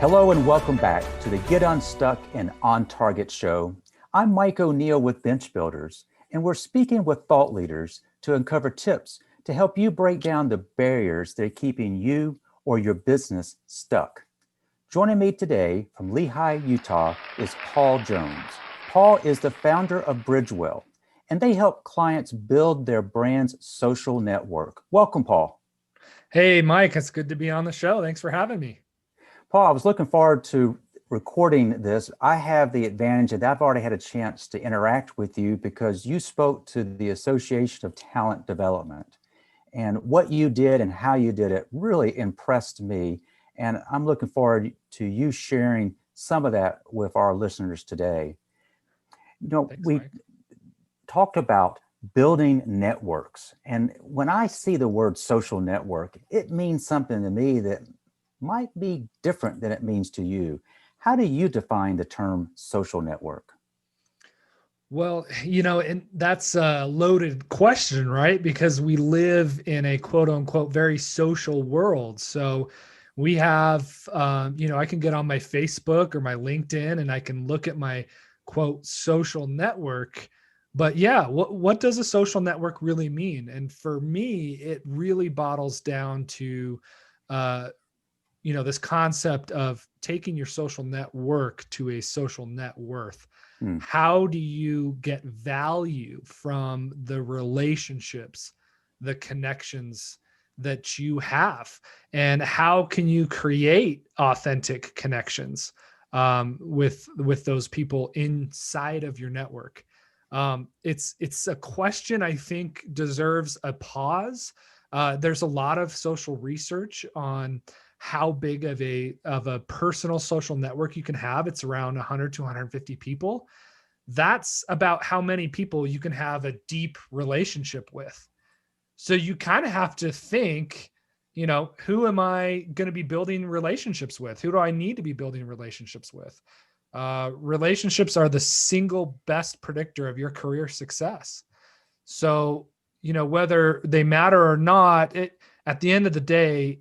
Hello and welcome back to the Get Unstuck and On Target show. I'm Mike O'Neill with Bench Builders, and we're speaking with thought leaders to uncover tips to help you break down the barriers that are keeping you or your business stuck. Joining me today from Lehigh, Utah is Paul Jones. Paul is the founder of BridgWell, and they help clients build their brand's social network. Welcome, Paul. Hey, Mike, it's good to be on the show. Thanks for having me. Paul, I was looking forward to recording this. I have the advantage that I've already had a chance to interact with you because you spoke to the Association of Talent Development. And what you did and how you did it really impressed me. And I'm looking forward to you sharing some of that with our listeners today. Thanks, We Mike. talked about building networks. And when I see the word social network, it means something to me that might be different than it means to you. How do you define the term social network? Well, and that's a loaded question, right? Because we live in a quote unquote very social world. So we have, I can get on my Facebook or my LinkedIn and I can look at my quote social network. But yeah, what does a social network really mean? And for me, it really bottles down to, uh, this concept of taking your social network to a social net worth. Hmm. How do you get value from the relationships, the connections that you have? And how can you create authentic connections with those people inside of your network? It's a question I think deserves a pause. There's a lot of social research on how big of a personal social network you can have. It's around 100 to 150 people. That's about how many people you can have a deep relationship with. So you kind of have to think, who am I going to be building relationships with? Who do I need to be building relationships with? Relationships are the single best predictor of your career success. So, whether they matter or not, at the end of the day,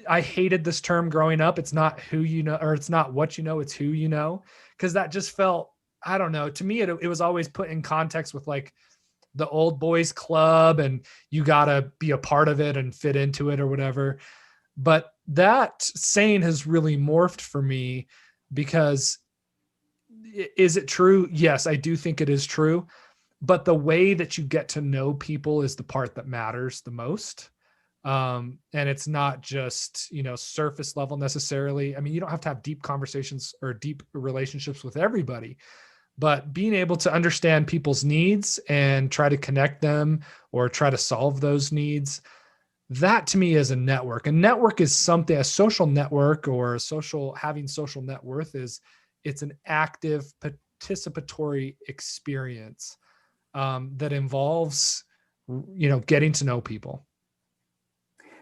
I hated this term growing up. It's not who you know, or it's not what you know, it's who you know. Cause that just felt, I don't know. To me, it was always put in context with like the old boys club and you got to be a part of it and fit into it or whatever. But that saying has really morphed for me because is it true? Yes, I do think it is true. But the way that you get to know people is the part that matters the most. And it's not just, surface level necessarily. I mean, you don't have to have deep conversations or deep relationships with everybody, but being able to understand people's needs and try to connect them or try to solve those needs, that to me is a network. A network is something, a social network or having social net worth it's an active participatory experience that involves, getting to know people.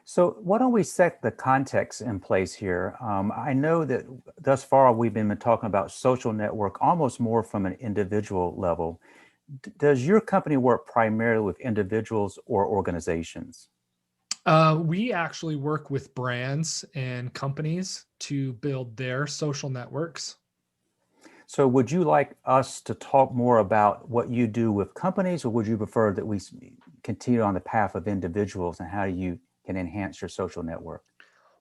So why don't we set the context in place here? I know that thus far we've been talking about social network almost more from an individual level. Does your company work primarily with individuals or organizations? We actually work with brands and companies to build their social networks. So would you like us to talk more about what you do with companies, or would you prefer that we continue on the path of individuals and how you can enhance your social network?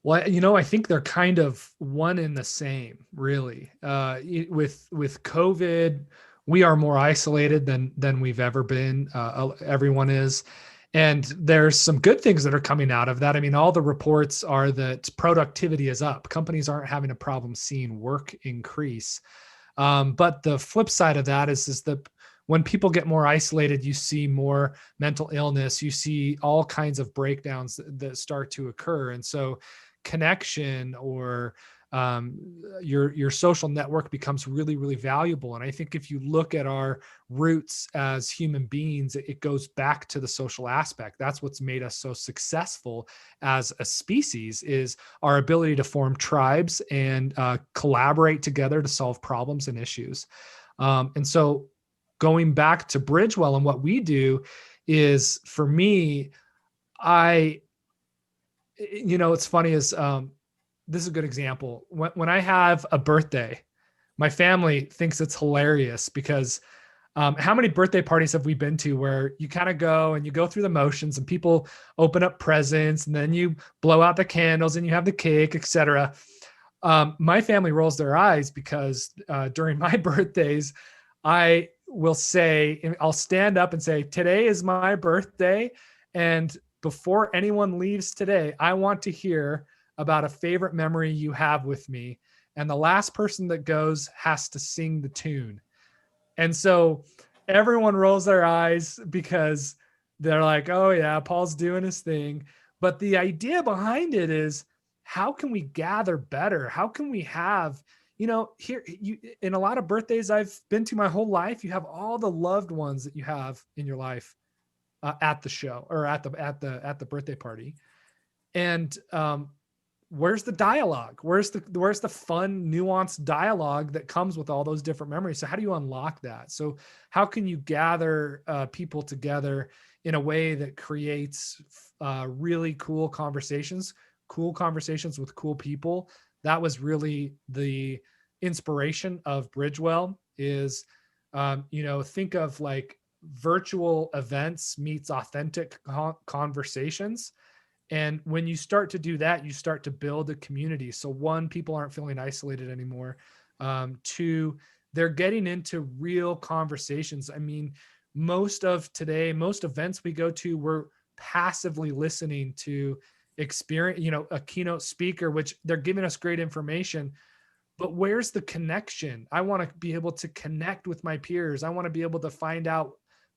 Well, I think they're kind of one in the same, really. With COVID, we are more isolated than we've ever been. Everyone is, and there's some good things that are coming out of that. I mean, all the reports are that productivity is up. Companies aren't having a problem seeing work increase. But the flip side of that is that when people get more isolated, you see more mental illness, you see all kinds of breakdowns that start to occur. And so connection or your social network becomes really, really valuable. And I think if you look at our roots as human beings, it goes back to the social aspect. That's what's made us so successful as a species is our ability to form tribes and collaborate together to solve problems and issues. And so going back to BridgWell and what we do is for me, it's funny is this is a good example. When I have a birthday, my family thinks it's hilarious because how many birthday parties have we been to where you kind of go and you go through the motions and people open up presents and then you blow out the candles and you have the cake, etc. My family rolls their eyes because during my birthdays, I will say, I'll stand up and say, today is my birthday. And before anyone leaves today, I want to hear about a favorite memory you have with me. And the last person that goes has to sing the tune. And so everyone rolls their eyes because they're like, oh, yeah, Paul's doing his thing. But the idea behind it is, how can we gather better? How can we have, here you in a lot of birthdays I've been to my whole life, you have all the loved ones that you have in your life at the show or at the birthday party. And where's the dialogue? Where's the fun, nuanced dialogue that comes with all those different memories? So how do you unlock that? So how can you gather people together in a way that creates really cool conversations with cool people? That was really the inspiration of BridgWell is, think of like virtual events meets authentic conversations. And when you start to do that, you start to build a community. So one, people aren't feeling isolated anymore. Two, they're getting into real conversations. I mean, most events we go to, we're passively listening to experience, a keynote speaker, which they're giving us great information. But where's the connection? I want to be able to connect with my peers. I want to be able to find out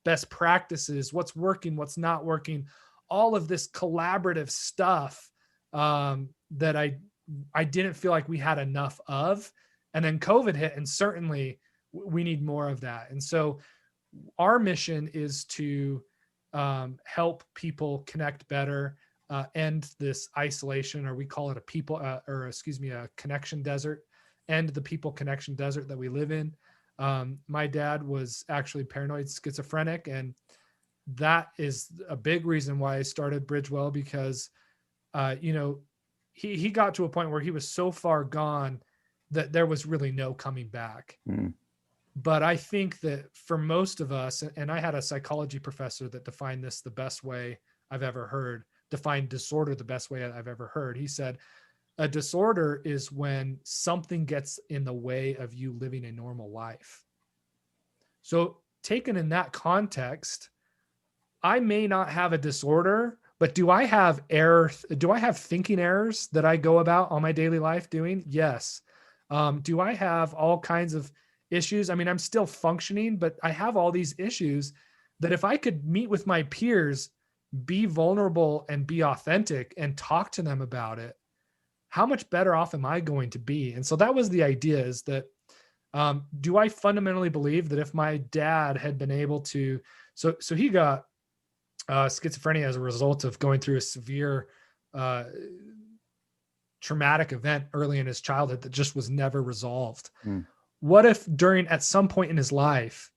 best practices, what's working, what's not working, all of this collaborative stuff that I didn't feel like we had enough of. And then COVID hit, and certainly we need more of that. And so our mission is to help people connect better, end this isolation, or we call it a connection desert, end the people connection desert that we live in. My dad was actually paranoid schizophrenic, and that is a big reason why I started BridgWell, because, he got to a point where he was so far gone that there was really no coming back. Mm. But I think that for most of us, and I had a psychology professor that defined this the best way I've ever heard, defined disorder the best way I've ever heard. He said, a disorder is when something gets in the way of you living a normal life. So taken in that context, I may not have a disorder, but do I have thinking errors that I go about on my daily life doing? Yes. Do I have all kinds of issues? I mean, I'm still functioning, but I have all these issues that if I could meet with my peers, be vulnerable and be authentic and talk to them about it, how much better off am I going to be? And so that was the idea, is that, do I fundamentally believe that if my dad had been able to, so he got schizophrenia as a result of going through a severe traumatic event early in his childhood that just was never resolved. Mm. What if at some point in his life,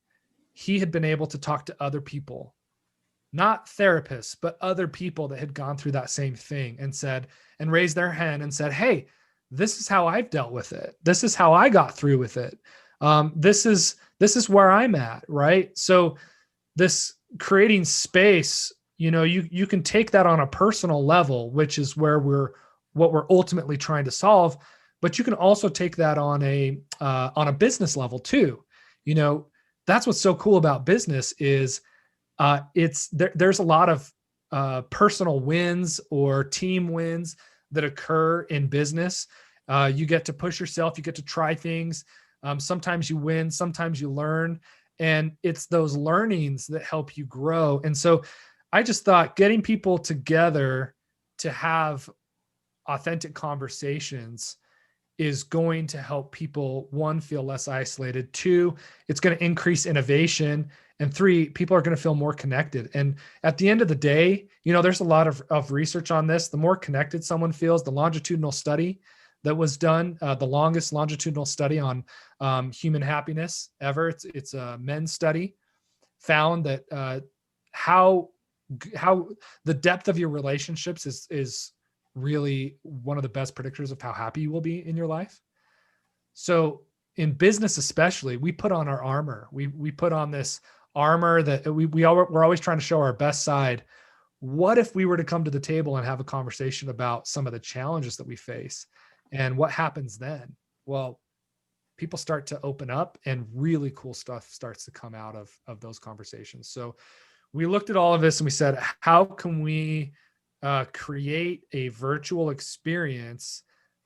he had been able to talk to other people, not therapists, but other people that had gone through that same thing, and raised their hand and said, hey, this is how I've dealt with it. This is how I got through with it. This is where I'm at. Right. So this creating space, you can take that on a personal level, which is what we're ultimately trying to solve. But you can also take that on a business level too. That's what's so cool about business is there's a lot of personal wins or team wins that occur in business. You get to push yourself, you get to try things. Sometimes you win, sometimes you learn, and it's those learnings that help you grow. And so I just thought getting people together to have authentic conversations is going to help people, one, feel less isolated, two, it's going to increase innovation, and three, people are going to feel more connected. And at the end of the day, there's a lot of research on this. The more connected someone feels, the longitudinal study that was done, the longest longitudinal study on human happiness ever, it's a men's study, found that how the depth of your relationships is really one of the best predictors of how happy you will be in your life. So in business, especially, we put on our armor. We put on this armor that we're always trying to show our best side. What if we were to come to the table and have a conversation about some of the challenges that we face? And what happens then? Well, people start to open up and really cool stuff starts to come out of those conversations. So we looked at all of this and we said, how can we create a virtual experience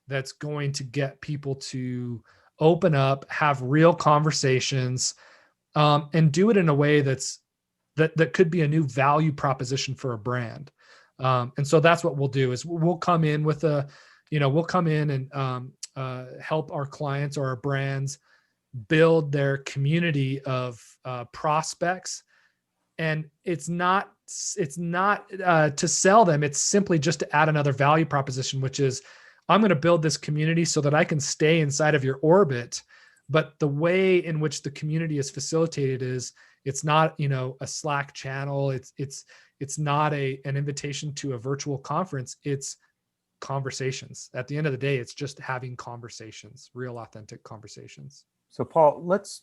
that's going to get people to open up, have real conversations, and do it in a way that could be a new value proposition for a brand. And so that's what we'll do is we'll come in with we'll come in and help our clients or our brands build their community of prospects. And it's not to sell them. It's simply just to add another value proposition, which is I'm going to build this community so that I can stay inside of your orbit. But the way in which the community is facilitated is it's not, a Slack channel. It's not an invitation to a virtual conference. It's conversations. At the end of the day, it's just having conversations, real authentic conversations. So Paul, let's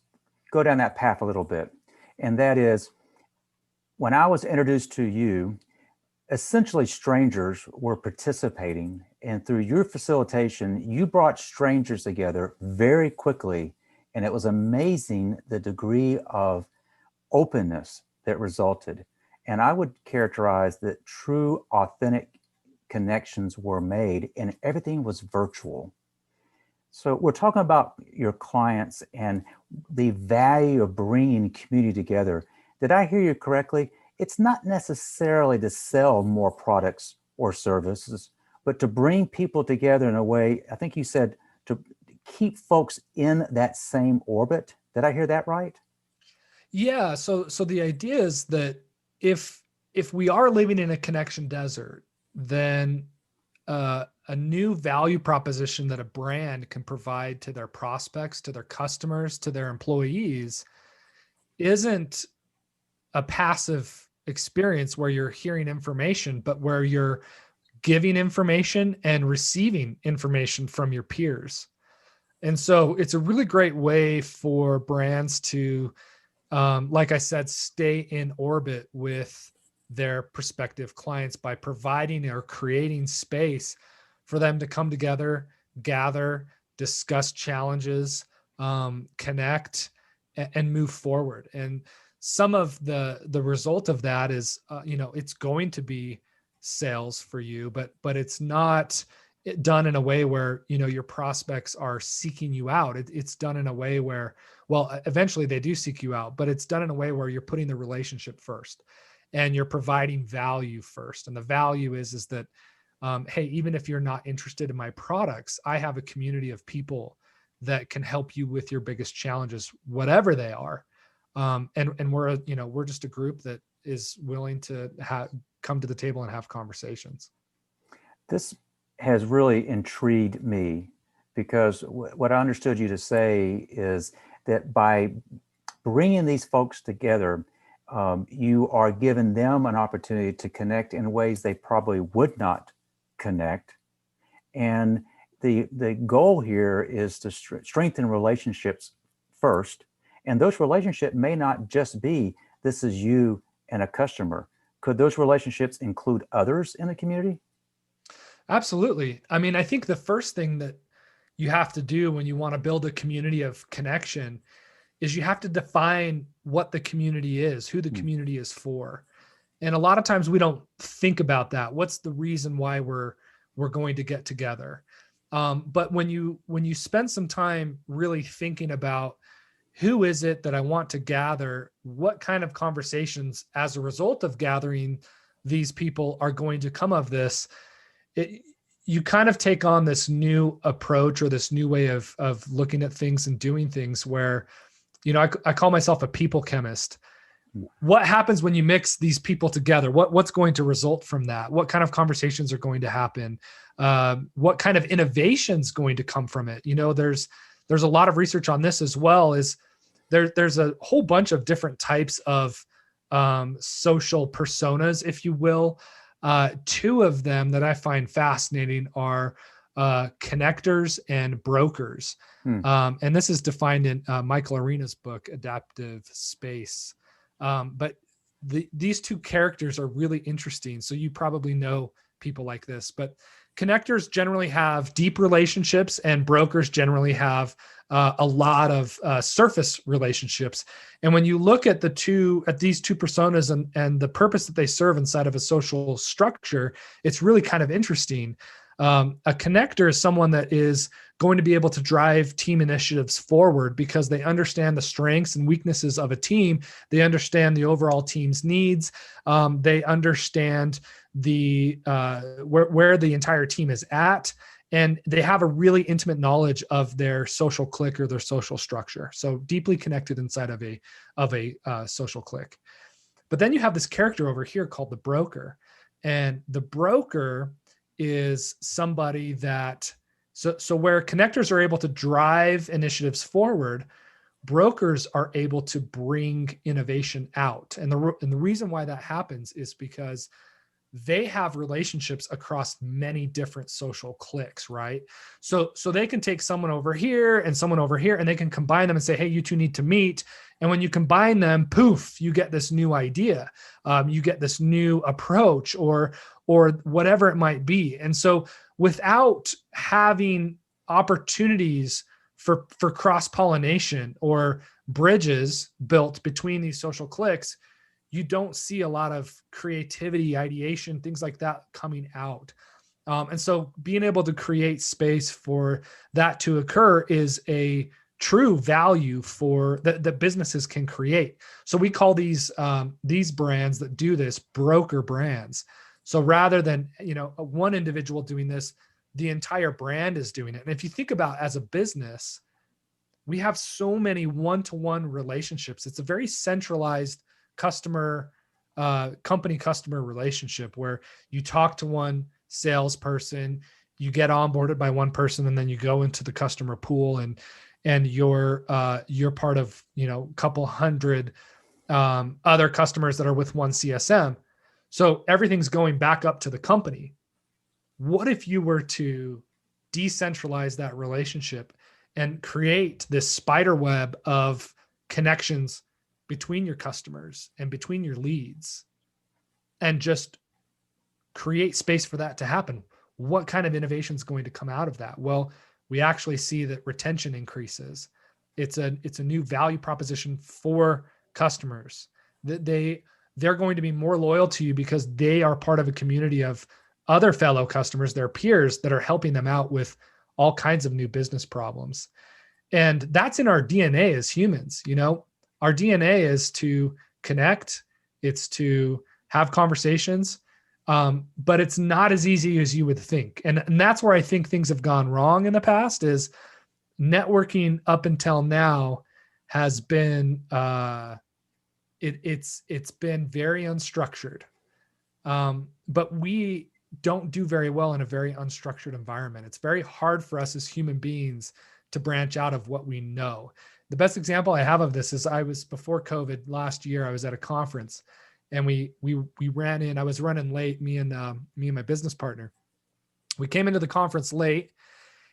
go down that path a little bit. And that is, when I was introduced to you, essentially strangers were participating, and through your facilitation, you brought strangers together very quickly. And it was amazing the degree of openness that resulted. And I would characterize that true, authentic connections were made and everything was virtual. So we're talking about your clients and the value of bringing community together. Did I hear you correctly? It's not necessarily to sell more products or services, but to bring people together in a way, I think you said, to keep folks in that same orbit. Did I hear that right? Yeah. So the idea is that if we are living in a connection desert, then a new value proposition that a brand can provide to their prospects, to their customers, to their employees isn't a passive experience where you're hearing information, but where you're giving information and receiving information from your peers. And so it's a really great way for brands to, like I said, stay in orbit with their prospective clients by providing or creating space for them to come together, gather, discuss challenges, connect, and move forward. And some of the result of that is, it's going to be sales for you, but it's not done in a way where, your prospects are seeking you out. It's done in a way where, well, eventually they do seek you out, but it's done in a way where you're putting the relationship first and you're providing value first. And the value is that, hey, even if you're not interested in my products, I have a community of people that can help you with your biggest challenges, whatever they are. And we're just a group that is willing to come to the table and have conversations. This has really intrigued me because what I understood you to say is that by bringing these folks together, you are giving them an opportunity to connect in ways they probably would not connect. And the goal here is to strengthen relationships first. And those relationships may not just be, this is you and a customer. Could those relationships include others in the community? Absolutely. I mean, I think the first thing that you have to do when you want to build a community of connection is you have to define what the community is, who the community is for. And a lot of times we don't think about that. What's the reason why we're going to get together? But when you spend some time really thinking about who is it that I want to gather, what kind of conversations as a result of gathering these people are going to come of this, you kind of take on this new approach or this new way of looking at things and doing things where, I call myself a people chemist. What happens when you mix these people together? What's going to result from that? What kind of conversations are going to happen? What kind of innovation's going to come from it? There's a lot of research on this as well. There's a whole bunch of different types of social personas, if you will, Two of them that I find fascinating are connectors and brokers. Hmm. And this is defined in Michael Arena's book, Adaptive Space. But these two characters are really interesting. So you probably know people like this, but connectors generally have deep relationships and brokers generally have a lot of surface relationships. And when you look at these two personas and the purpose that they serve inside of a social structure, it's really kind of interesting. A connector is someone that is going to be able to drive team initiatives forward because they understand the strengths and weaknesses of a team. They understand the overall team's needs. They understand the where the entire team is at, and they have a really intimate knowledge of their social clique or their social structure. So deeply connected inside of a social clique. But then you have this character over here called the broker, and the broker is somebody that so where connectors are able to drive initiatives forward, brokers are able to bring innovation out. And the reason why that happens is because they have relationships across many different social cliques, right? So they can take someone over here and someone over here, and they can combine them and say, hey, you two need to meet. And when you combine them, poof, you get this new idea. You get this new approach or whatever it might be. And so without having opportunities for cross-pollination or bridges built between these social cliques, you don't see a lot of creativity, ideation, things like that coming out. And so being able to create space for that to occur is a true value for that businesses can create. So we call these brands that do this broker brands. So rather than, one individual doing this, the entire brand is doing it. And if you think about as a business, we have so many one-to-one relationships. It's a very centralized company customer relationship where you talk to one salesperson, you get onboarded by one person, and then you go into the customer pool and you're part of, a couple hundred other customers that are with one CSM. So everything's going back up to the company. What if you were to decentralize that relationship and create this spider web of connections between your customers and between your leads and just create space for that to happen? What kind of innovation is going to come out of that? Well, we actually see that retention increases. It's a new value proposition for customers. That they're going to be more loyal to you because they are part of a community of other fellow customers, their peers, that are helping them out with all kinds of new business problems. And that's in our DNA as humans. Our DNA is to connect, it's to have conversations, but it's not as easy as you would think. And that's where I think things have gone wrong in the past is networking up until now has been, it's been very unstructured. But we don't do very well in a very unstructured environment. It's very hard for us as human beings to branch out of what we know. The best example I have of this is before COVID last year, I was at a conference and we ran in. I was running late, me and my business partner. We came into the conference late,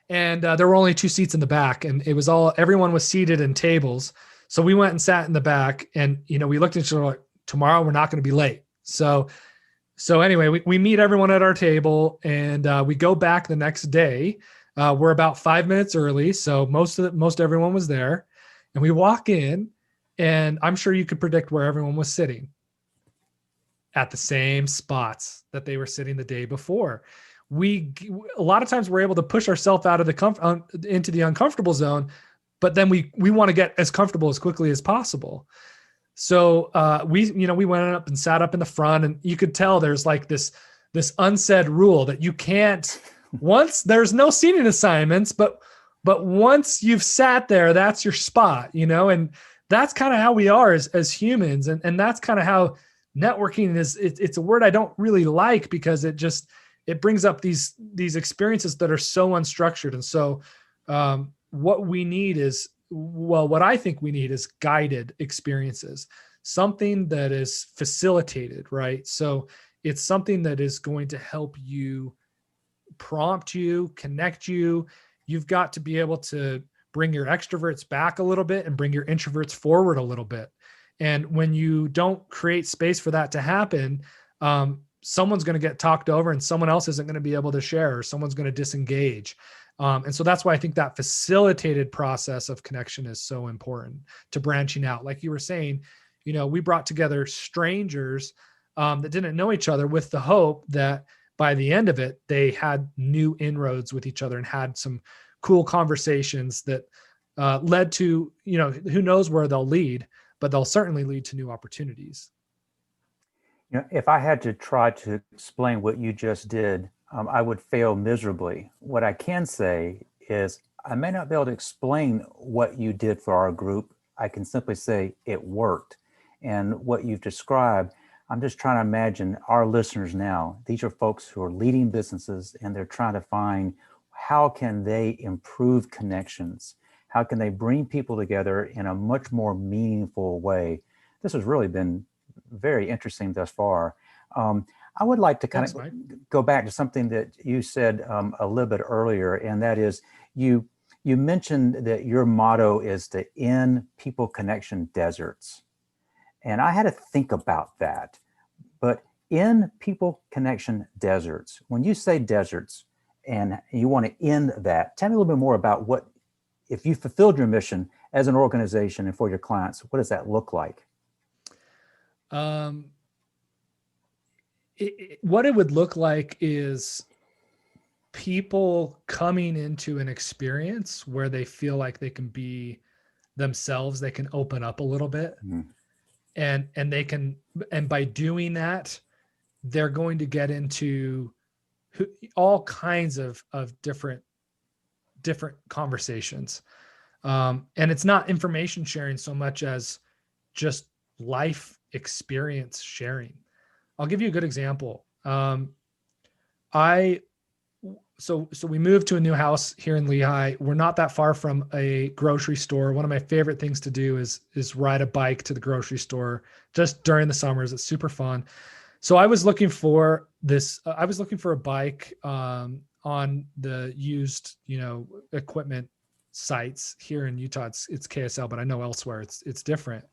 and there were only 2 seats in the back, and everyone was seated in tables. So we went and sat in the back, and we looked at each other like, tomorrow we're not going to be late. So anyway, we meet everyone at our table, and we go back the next day. We're about 5 minutes early, so most everyone was there, and we walk in, and I'm sure you could predict where everyone was sitting. At the same spots that they were sitting the day before. A lot of times we're able to push ourselves out of into the uncomfortable zone, but then we want to get as comfortable as quickly as possible. So we went up and sat up in the front, and you could tell there's like this unsaid rule that you can't. Once there's no seating assignments, but once you've sat there, that's your spot, and that's kind of how we are as humans, and that's kind of how networking is. It's a word I don't really like because it brings up these experiences that are so unstructured. And so what I think we need is guided experiences, something that is facilitated, right? So It's something that is going to help you, prompt you, connect you. You've got to be able to bring your extroverts back a little bit and bring your introverts forward a little bit. And when you don't create space for that to happen, someone's going to get talked over and someone else isn't going to be able to share, or someone's going to disengage. And so that's why I think that facilitated process of connection is so important to branching out. Like you were saying, we brought together strangers that didn't know each other with the hope that by the end of it, they had new inroads with each other and had some cool conversations that led to, who knows where they'll lead, but they'll certainly lead to new opportunities. If I had to try to explain what you just did, I would fail miserably. What I can say is I may not be able to explain what you did for our group. I can simply say it worked. And what you've described, I'm just trying to imagine our listeners now. These are folks who are leading businesses and they're trying to find how can they improve connections? How can they bring people together in a much more meaningful way? This has really been very interesting thus far. I would like to kind of go back to something that you said a little bit earlier, and that is you mentioned that your motto is to end people connection deserts. And I had to think about that. But in people connection deserts, when you say deserts and you want to end that, tell me a little bit more about what, if you fulfilled your mission as an organization and for your clients, what does that look like? What it would look like is people coming into an experience where they feel like they can be themselves, they can open up a little bit. Mm-hmm. And they can, and by doing that, they're going to get into all kinds of different conversations. And it's not information sharing so much as just life experience sharing. I'll give you a good example. So we moved to a new house here in Lehigh. We're not that far from a grocery store. One of my favorite things to do is ride a bike to the grocery store just during the summers. It's super fun. So I was looking for this. I was looking for a bike on the used, equipment sites here in Utah. It's KSL, but I know elsewhere it's different.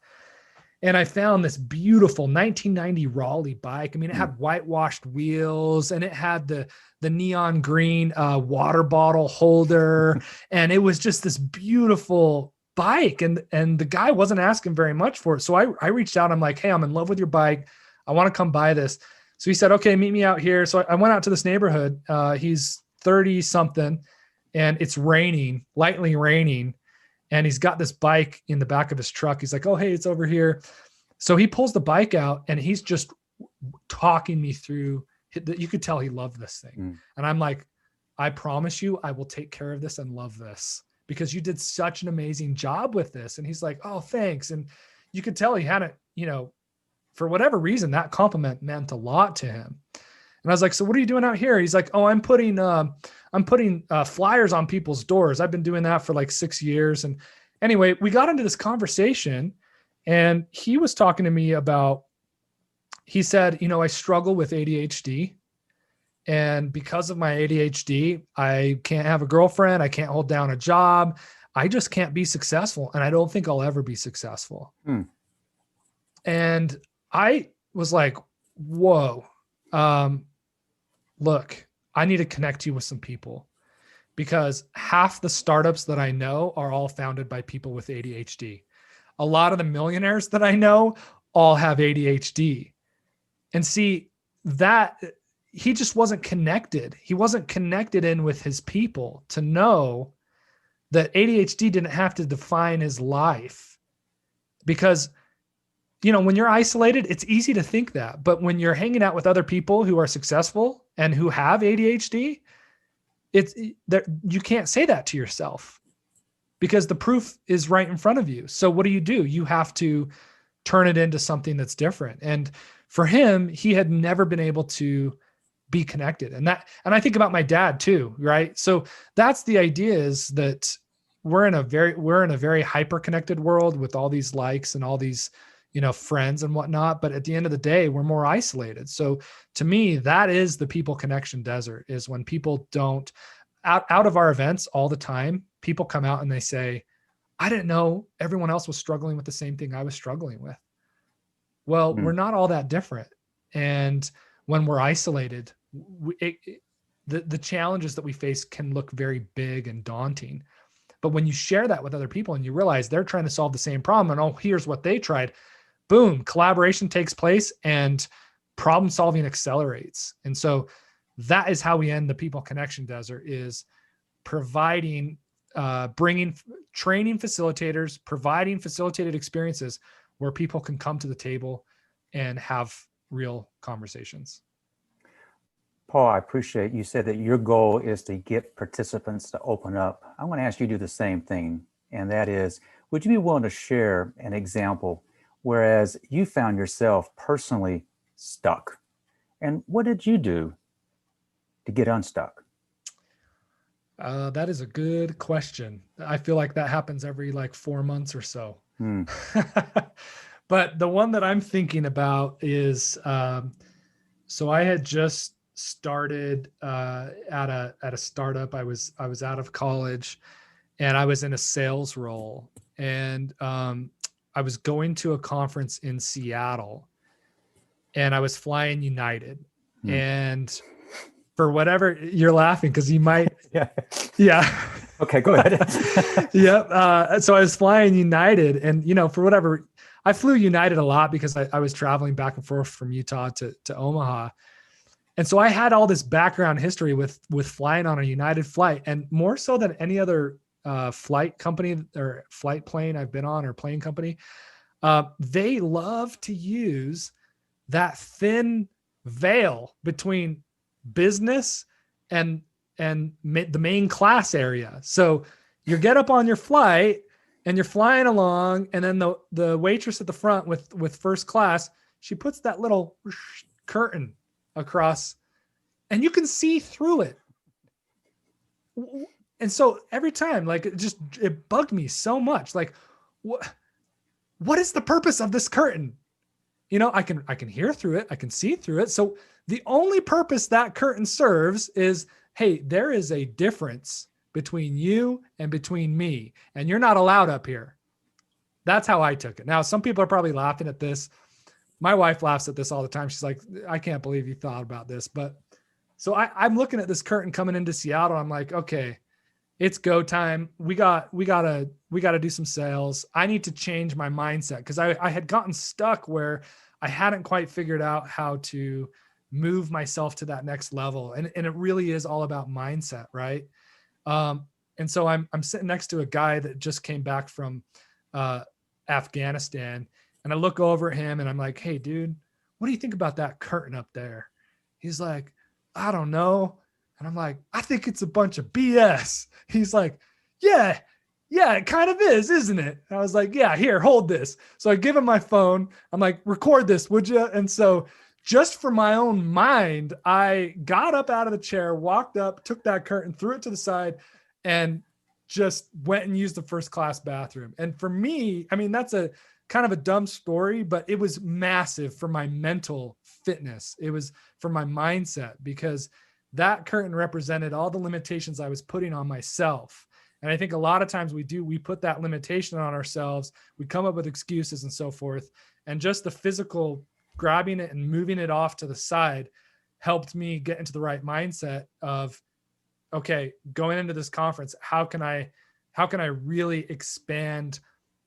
And I found this beautiful 1990 Raleigh bike. I mean, it had whitewashed wheels and it had the neon green water bottle holder. And it was just this beautiful bike. And the guy wasn't asking very much for it. So I reached out. I'm like, hey, I'm in love with your bike. I want to come buy this. So he said, okay, meet me out here. So I went out to this neighborhood. He's 30 something and it's raining, lightly raining. And he's got this bike in the back of his truck. He's like, oh, hey, it's over here. So he pulls the bike out and he's just talking me through. You could tell he loved this thing. And I'm like, I promise you, I will take care of this and love this because you did such an amazing job with this. And he's like, oh, thanks. And you could tell he hadn't, for whatever reason, that compliment meant a lot to him. And I was like, so what are you doing out here? He's like, oh, I'm putting flyers on people's doors. I've been doing that for like 6 years. And anyway, we got into this conversation and he was talking to me about, he said, I struggle with ADHD. And because of my ADHD, I can't have a girlfriend. I can't hold down a job. I just can't be successful. And I don't think I'll ever be successful. And I was like, whoa, look, I need to connect you with some people because half the startups that I know are all founded by people with ADHD. A lot of the millionaires that I know all have ADHD. And see that he just wasn't connected. He wasn't connected in with his people to know that ADHD didn't have to define his life because when you're isolated, it's easy to think that. But when you're hanging out with other people who are successful and who have ADHD, you can't say that to yourself because the proof is right in front of you. So what do? You have to turn it into something that's different. And for him, he had never been able to be connected. And I think about my dad too, right? So that's the idea, is that we're in a very hyper connected world with all these likes and all these, friends and whatnot. But at the end of the day, we're more isolated. So to me, that is the people connection desert, is when people don't, out of our events all the time, people come out and they say, I didn't know everyone else was struggling with the same thing I was struggling with. Well, we're not all that different. And when we're isolated, the challenges that we face can look very big and daunting. But when you share that with other people and you realize they're trying to solve the same problem, and oh, here's what they tried, boom, collaboration takes place and problem solving accelerates. And so that is how we end the people connection desert, is providing, training facilitators, providing facilitated experiences where people can come to the table and have real conversations. Paul, I appreciate you said that your goal is to get participants to open up. I want to ask you to do the same thing. And that is, would you be willing to share an example whereas you found yourself personally stuck? And what did you do to get unstuck? That is a good question. I feel like that happens every 4 months or so. But the one that I'm thinking about is, so I had just started at a startup. I was out of college, and I was in a sales role, and I was going to a conference in Seattle, and I was flying United, and for whatever, you're laughing because you might, yeah. Okay, go ahead. Yep. So I was flying United, and for whatever, I flew United a lot because I was traveling back and forth from Utah to Omaha. And so I had all this background history with flying on a United flight, and more so than any other flight company or flight plane I've been on, or plane company. They love to use that thin veil between business and the main class area. So you get up on your flight and you're flying along, and then the waitress at the front with first class, she puts that little curtain across, and you can see through it. And so every time, it bugged me so much. What is the purpose of this curtain? I can hear through it. I can see through it. So the only purpose that curtain serves is, hey, there is a difference between you and between me, and you're not allowed up here. That's how I took it. Now, some people are probably laughing at this. My wife laughs at this all the time. She's like, I can't believe you thought about this. But so I'm looking at this curtain coming into Seattle. I'm like, okay, it's go time. We gotta do some sales. I need to change my mindset, because I had gotten stuck where I hadn't quite figured out how to move myself to that next level. And it really is all about mindset, right? And so I'm sitting next to a guy that just came back from Afghanistan, and I look over at him and I'm like, hey dude, what do you think about that curtain up there? He's like, I don't know. And I'm like, I think it's a bunch of BS. He's like, yeah, it kind of is, isn't it? And I was like, yeah, here, hold this. So I give him my phone. I'm like, record this, would you? And so just for my own mind, I got up out of the chair, walked up, took that curtain, threw it to the side, and just went and used the first class bathroom. And for me, I mean, that's a kind of a dumb story, but it was massive for my mental fitness. It was for my mindset, because that curtain represented all the limitations I was putting on myself. And I think a lot of times we put that limitation on ourselves. We come up with excuses and so forth. And just the physical grabbing it and moving it off to the side helped me get into the right mindset of, okay, going into this conference, how can I really expand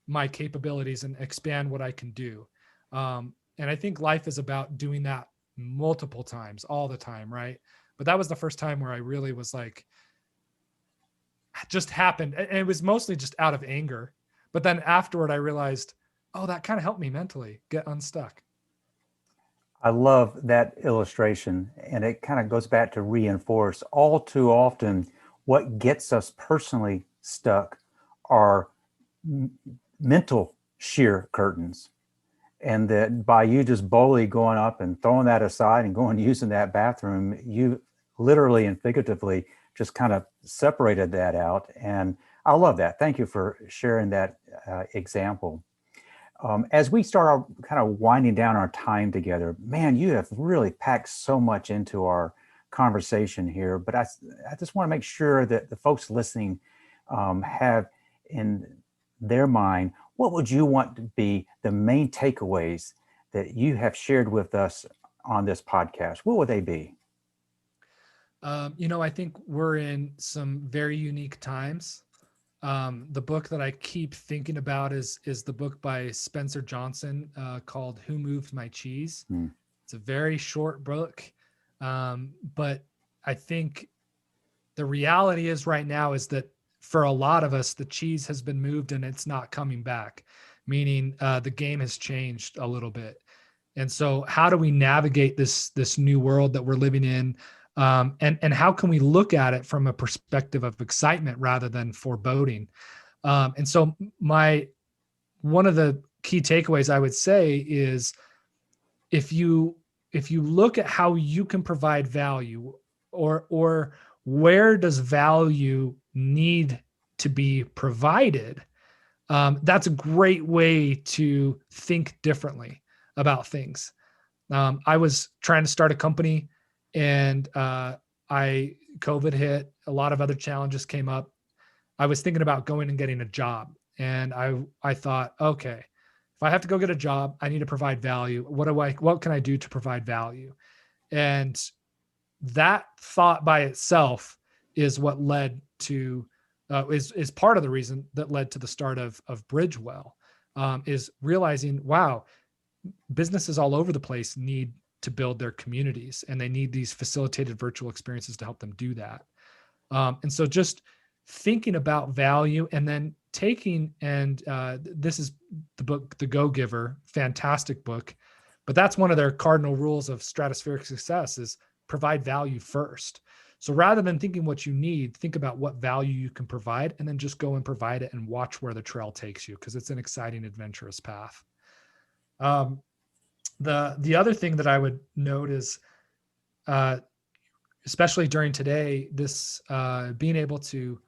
my capabilities and expand what I can do? And I think life is about doing that multiple times, all the time, right? But that was the first time where I really was like, it just happened. And it was mostly just out of anger. But then afterward, I realized, oh, that kind of helped me mentally get unstuck. I love that illustration, and it kind of goes back to reinforce all too often what gets us personally stuck are mental sheer curtains. And that by you just boldly going up and throwing that aside and going using that bathroom, you literally and figuratively just kind of separated that out. And I love that. Thank you for sharing that example. As we start our kind of winding down our time together, man, you have really packed so much into our conversation here. But I just want to make sure that the folks listening have in their mind, what would you want to be the main takeaways that you have shared with us on this podcast? What would they be? I think we're in some very unique times. The book that I keep thinking about is the book by Spencer Johnson called "Who Moved My Cheese." Hmm. It's a very short book, but I think the reality is right now is that for a lot of us, the cheese has been moved and it's not coming back, meaning the game has changed a little bit. And so, how do we navigate this new world that we're living in? And how can we look at it from a perspective of excitement rather than foreboding? And so, my one of the key takeaways I would say is if you look at how you can provide value, or where does value need to be provided, that's a great way to think differently about things. I was trying to start a company, and COVID hit. A lot of other challenges came up. I was thinking about going and getting a job, and I thought, okay, if I have to go get a job, I need to provide value. What can I do to provide value? And that thought by itself is what led to is part of the reason that led to the start of BridgWell, is realizing, wow, businesses all over the place need to build their communities, and they need these facilitated virtual experiences to help them do that. And so just thinking about value, and then taking, and this is the book, The Go-Giver, fantastic book, but that's one of their cardinal rules of stratospheric success is provide value first. So rather than thinking what you need, think about what value you can provide, and then just go and provide it and watch where the trail takes you, because it's an exciting, adventurous path. The other thing that I would note is, especially during today, this being able to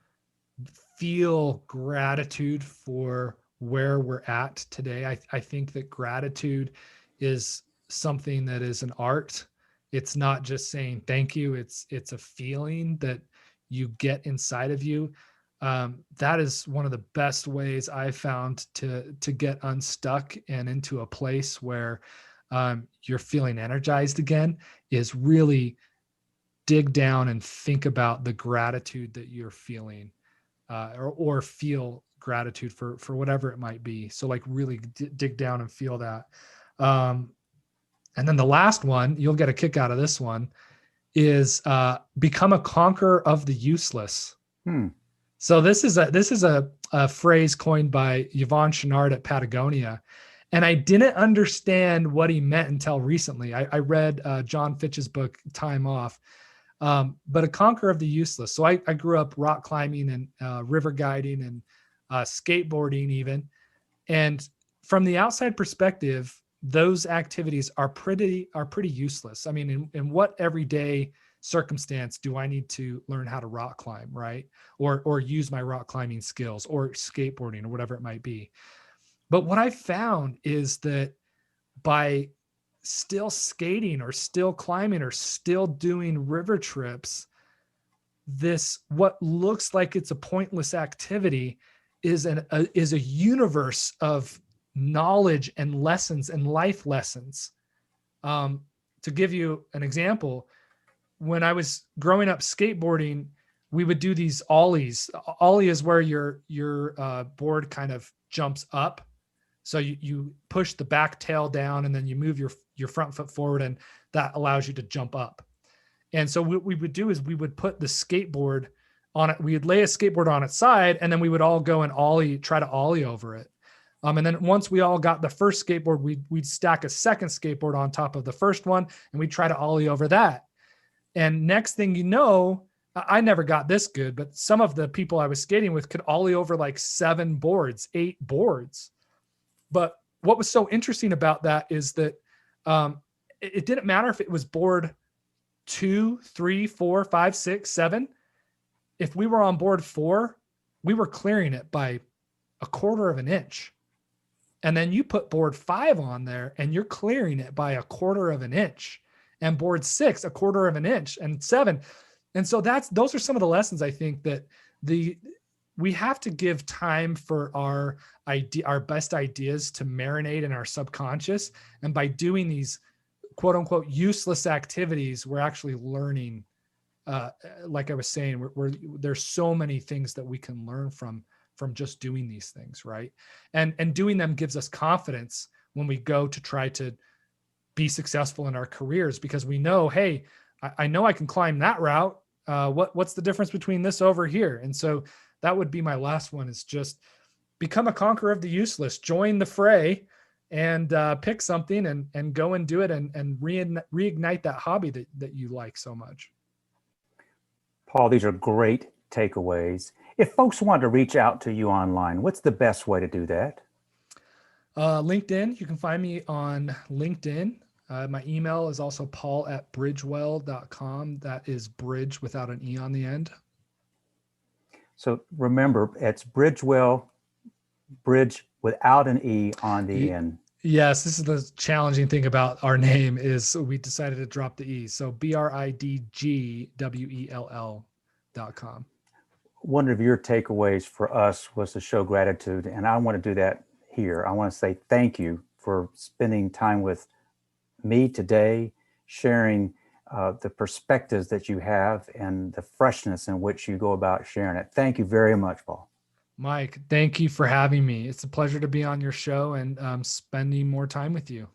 feel gratitude for where we're at today. I think that gratitude is something that is an art. It's not just saying thank you. It's a feeling that you get inside of you. That is one of the best ways I've found to get unstuck and into a place where you're feeling energized again, is really dig down and think about the gratitude that you're feeling, or feel gratitude for whatever it might be. So like really dig down and feel that. And then the last one, you'll get a kick out of this one, is become a conqueror of the useless. So this is a phrase coined by Yvon Chouinard at Patagonia. And I didn't understand what he meant until recently. I read John Fitch's book, Time Off. But a conqueror of the useless. So I grew up rock climbing and river guiding and skateboarding even. And from the outside perspective, those activities are pretty useless. I mean, in what everyday circumstance do I need to learn how to rock climb, right? Or use my rock climbing skills, or skateboarding, or whatever it might be. But what I found is that by still skating or still climbing or still doing river trips, this what looks like it's a pointless activity is a universe of knowledge and lessons and life lessons. To give you an example, when I was growing up skateboarding, we would do these ollies. Ollie is where your board kind of jumps up. So you push the back tail down, and then you move your front foot forward, and that allows you to jump up. And so what we would do is we would put the skateboard on it. We would lay a skateboard on its side, and then we would all go and try to ollie over it. And then once we all got the first skateboard, we'd stack a second skateboard on top of the first one, and we'd try to ollie over that. And next thing you know, I never got this good, but some of the people I was skating with could ollie over like 7 boards, 8 boards. But what was so interesting about that is that it didn't matter if it was board 2, 3, 4, 5, 6, 7. If we were on board 4, we were clearing it by 1/4 of an inch. And then you put board 5 on there and you're clearing it by 1/4 of an inch, and board 6, 1/4 of an inch, and 7. And so those are some of the lessons I think that we have to give time for our best ideas to marinate in our subconscious. And by doing these quote unquote useless activities, we're actually learning. Like I was saying, there's so many things that we can learn from just doing these things, right? And doing them gives us confidence when we go to try to be successful in our careers, because we know, hey, I know I can climb that route. What's the difference between this over here? And so that would be my last one, is just become a conqueror of the useless, join the fray, and pick something and go and do it, and reignite that hobby that you like so much. Paul, these are great takeaways. If folks want to reach out to you online, what's the best way to do that? LinkedIn. You can find me on LinkedIn. My email is also paul@bridgewell.com. That is bridge without an E on the end. So remember, it's BridgWell, bridge without an E on the end. Yes, this is the challenging thing about our name, is we decided to drop the E. So BridgWell.com. One of your takeaways for us was to show gratitude, and I want to do that here. I want to say thank you for spending time with me today, sharing the perspectives that you have and the freshness in which you go about sharing it. Thank you very much, Paul. Mike, thank you for having me. It's a pleasure to be on your show and spending more time with you.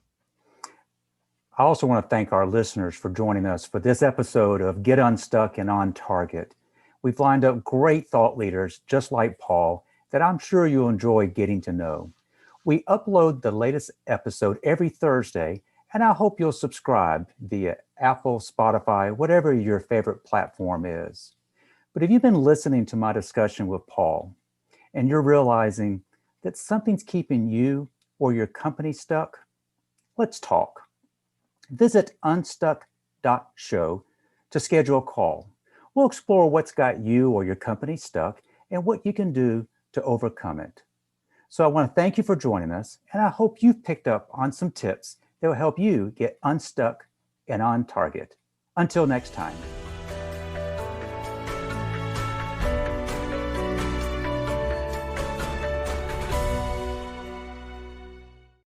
I also want to thank our listeners for joining us for this episode of Get Unstuck and On Target. We've lined up great thought leaders just like Paul that I'm sure you'll enjoy getting to know. We upload the latest episode every Thursday, and I hope you'll subscribe via Apple, Spotify, whatever your favorite platform is. But if you've been listening to my discussion with Paul and you're realizing that something's keeping you or your company stuck, let's talk. Visit unstuck.show to schedule a call. We'll explore what's got you or your company stuck and what you can do to overcome it. So I want to thank you for joining us, and I hope you've picked up on some tips that will help you get unstuck and on target. Until next time.